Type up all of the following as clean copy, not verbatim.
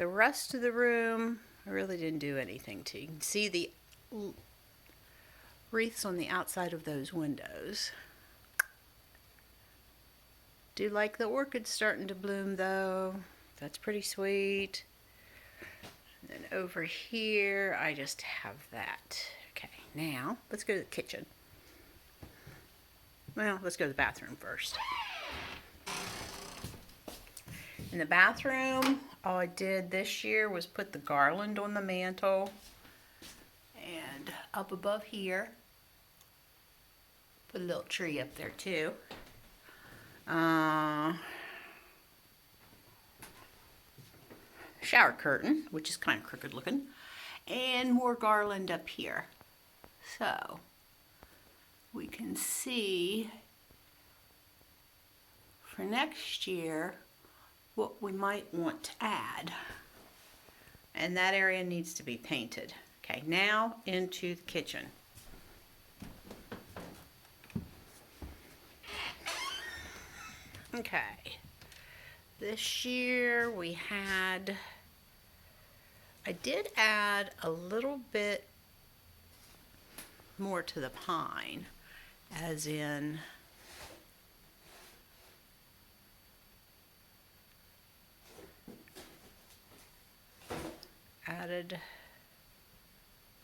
The rest of the room, I really didn't do anything to. You can see the wreaths on the outside of those windows. Do like the orchids starting to bloom though. That's pretty sweet. And then over here, I just have that. Okay, now let's go to the kitchen. Well, let's go to the bathroom first. In the bathroom, all I did this year was put the garland on the mantle. And up above here, put a little tree up there too. Shower curtain, which is kind of crooked looking. And more garland up here. So, we can see for next year what we might want to add. And that area needs to be painted. Okay, now into the kitchen. Okay, this year I did add a little bit more to the pine, as in added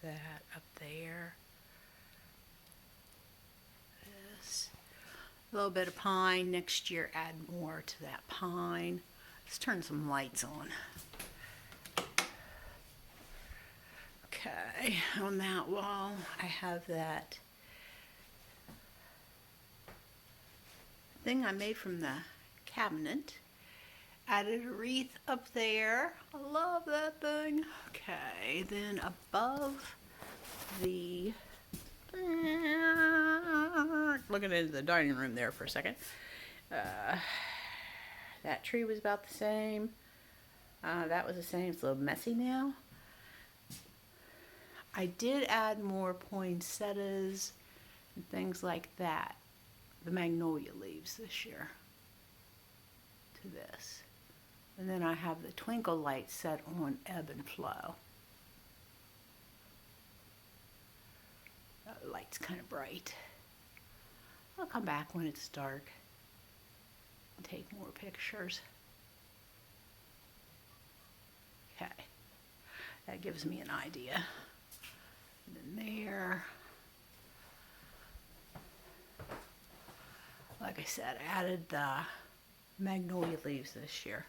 that up there. This. A little bit of pine. Next year, add more to that pine. Let's turn some lights on. Okay, on that wall, I have that thing I made from the cabinet. Added a wreath up there. I love that thing. Okay, then above the... looking into the dining room there for a second. That tree was about the same. That was the same. It's a little messy now. I did add more poinsettias and things like that. The magnolia leaves this year to this. And then I have the twinkle light set on ebb and flow. The light's kind of bright. I'll come back when it's dark and take more pictures. Okay, that gives me an idea. And then there, like I said, I added the magnolia leaves this year.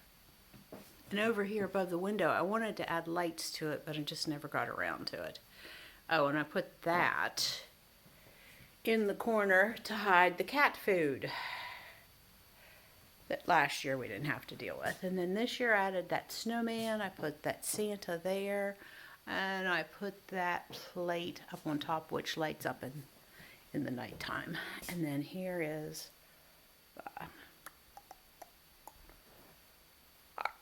And over here above the window, I wanted to add lights to it, but I just never got around to it. Oh, and I put that in the corner to hide the cat food that last year we didn't have to deal with. And then this year I added that snowman. I put that Santa there. And I put that plate up on top, which lights up in the nighttime. And then here is...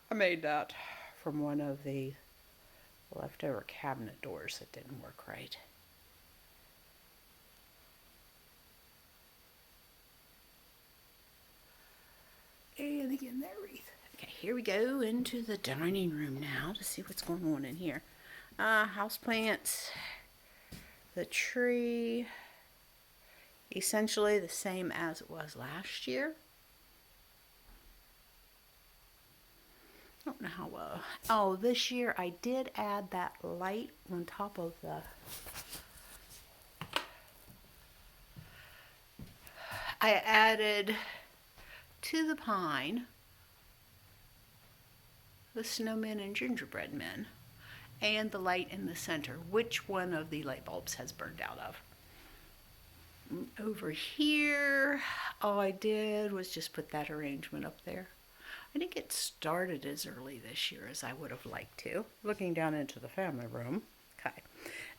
I made that from one of the leftover cabinet doors that didn't work right. And again, that wreath. Okay, here we go into the dining room now to see what's going on in here. House plants, the tree, essentially the same as it was last year. I don't know how well. Oh, this year I did add that light on top of the... I added to the pine the snowmen and gingerbread men and the light in the center. Which one of the light bulbs has burned out of? Over here, all I did was just put that arrangement up there. I didn't get started as early this year as I would have liked to. Looking down into the family room. Okay.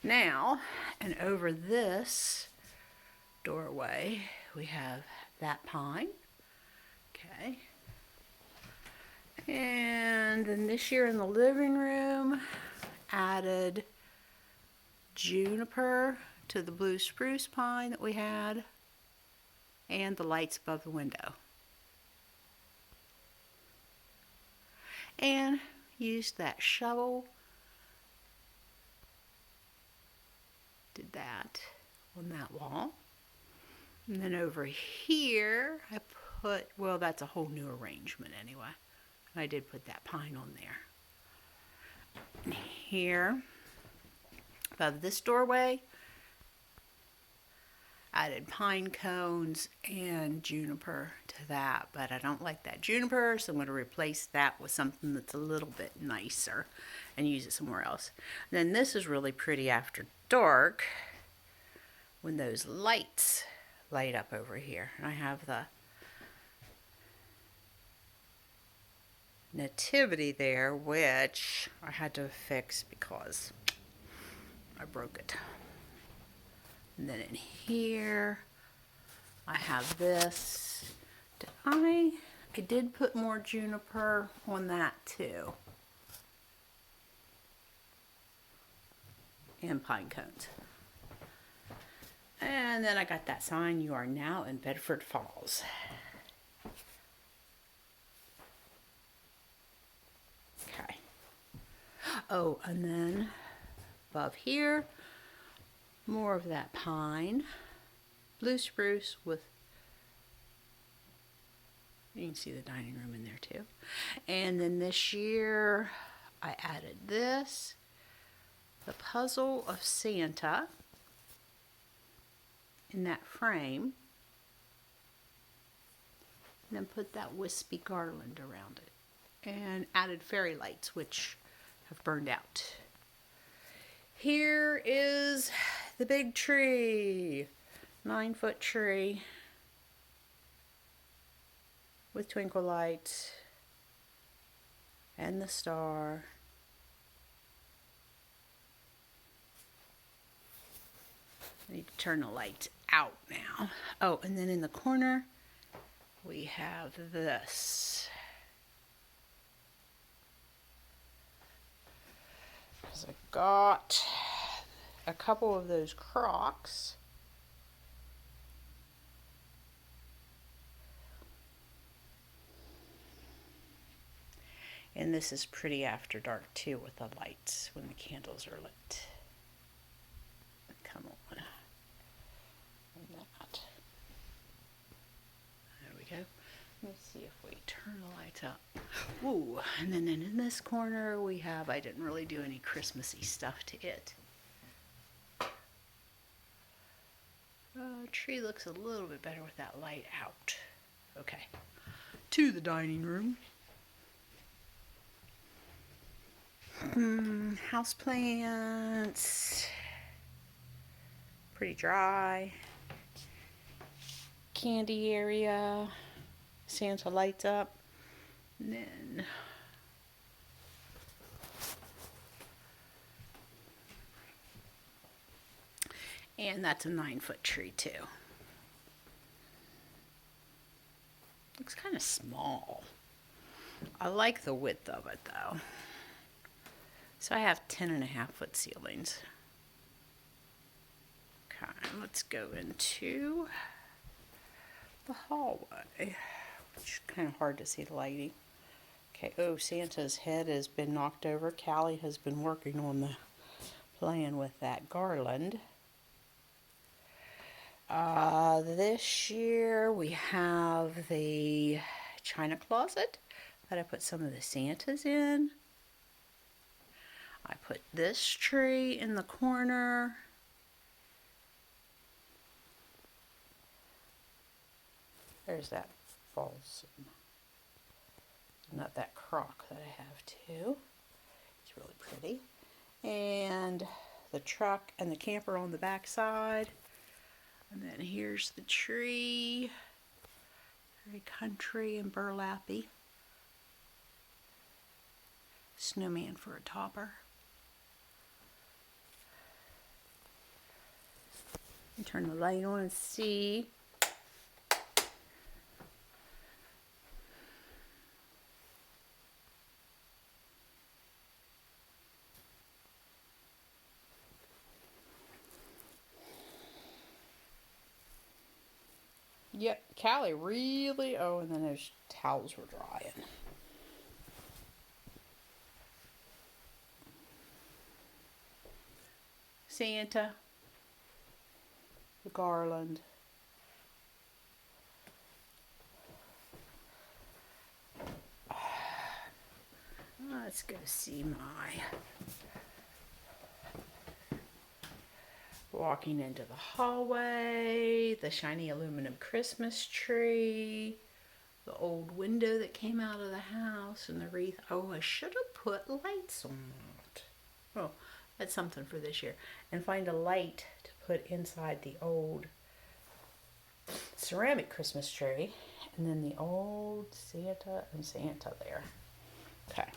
Now, and over this doorway, we have that pine. Okay. And then this year in the living room, added juniper to the blue spruce pine that we had, and the lights above the window. And used that shovel. Did that on that wall. And then over here, I put, well, that's a whole new arrangement anyway. I did put that pine on there. And here, above this doorway, added pine cones and juniper to that, but I don't like that juniper, so I'm going to replace that with something that's a little bit nicer and use it somewhere else. And then this is really pretty after dark when those lights light up over here. And I have the nativity there, which I had to fix because I broke it. And then in here, I have this. I did put more juniper on that too. And pine cones. And then I got that sign, "You are now in Bedford Falls." Okay. Oh, and then above here, more of that pine, blue spruce with, you can see the dining room in there too. And then this year I added this, the puzzle of Santa in that frame, and then put that wispy garland around it, and added fairy lights, which have burned out. Here is the big tree, 9-foot tree with twinkle lights and the star. I need to turn the lights out now. Oh, and then in the corner we have this. I got a couple of those Crocs. And this is pretty after dark too with the lights when the candles are lit. Come on. And that. There we go. Let me see if we turn the lights up. Ooh, and then in this corner we have, I didn't really do any Christmassy stuff to it. Tree looks a little bit better with that light out. Okay, to the dining room. House plants, pretty dry. Candy area, Santa lights up, and then and that's a 9-foot tree too. Looks kind of small. I like the width of it though. So I have 10.5-foot ceilings. Okay, let's go into the hallway, which is kind of hard to see the lighting. Okay, oh, Santa's head has been knocked over. Callie has been working on the playing with that garland. This year we have the china closet that I put some of the Santas in. I put this tree in the corner. There's that false, not that crock that I have too. It's really pretty. And the truck and the camper on the back side. And then here's the tree. Very country and burlappy. Snowman for a topper. Turn the light on and see. Yep, Callie really, oh, and then those towels were drying. Santa, the garland. Let's go see my walking into the hallway, the shiny aluminum Christmas tree, the old window that came out of the house, and the wreath. Oh, I should have put lights on that. Oh, that's something for this year. And find a light to put inside the old ceramic Christmas tree, and then the old Santa and Santa there. Okay.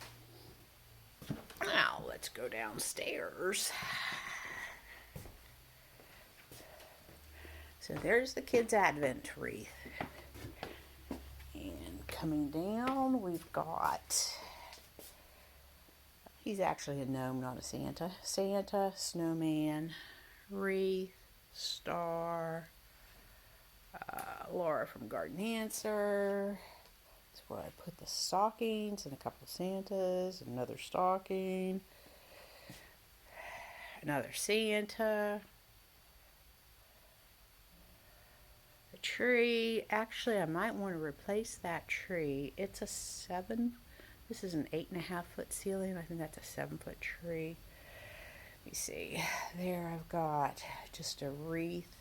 Now let's go downstairs. So there's the kids' Advent wreath. And coming down, we've got, he's actually a gnome, not a Santa. Santa, snowman, wreath, star, Laura from Garden Answer. That's where I put the stockings and a couple of Santas, another stocking, another Santa, a tree. Actually, I might want to replace that tree. It's a 7. This is an 8.5 foot ceiling. I think that's a 7 foot tree. Let me see. There I've got just a wreath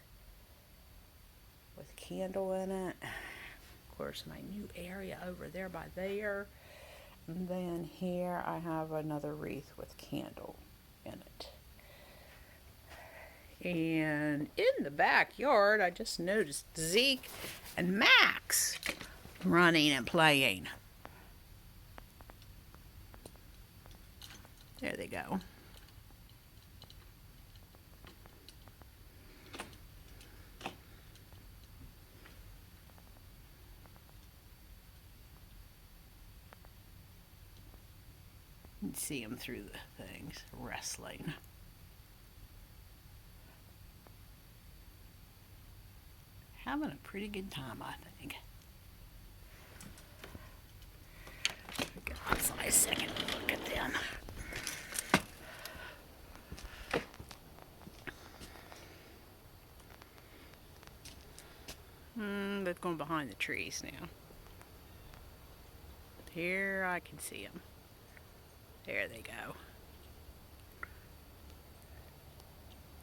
with a candle in it. Of course, my new area over there by there. And then here I have another wreath with candle in it. And in the backyard, I just noticed Zeke and Max running and playing. There they go. You can see them through the things, wrestling. Having a pretty good time, I think. Go outside a second and look at them. They've gone behind the trees now. But here I can see them. There they go.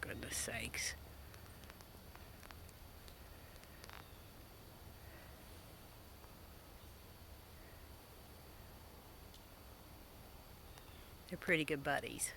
Goodness sakes. They're pretty good buddies.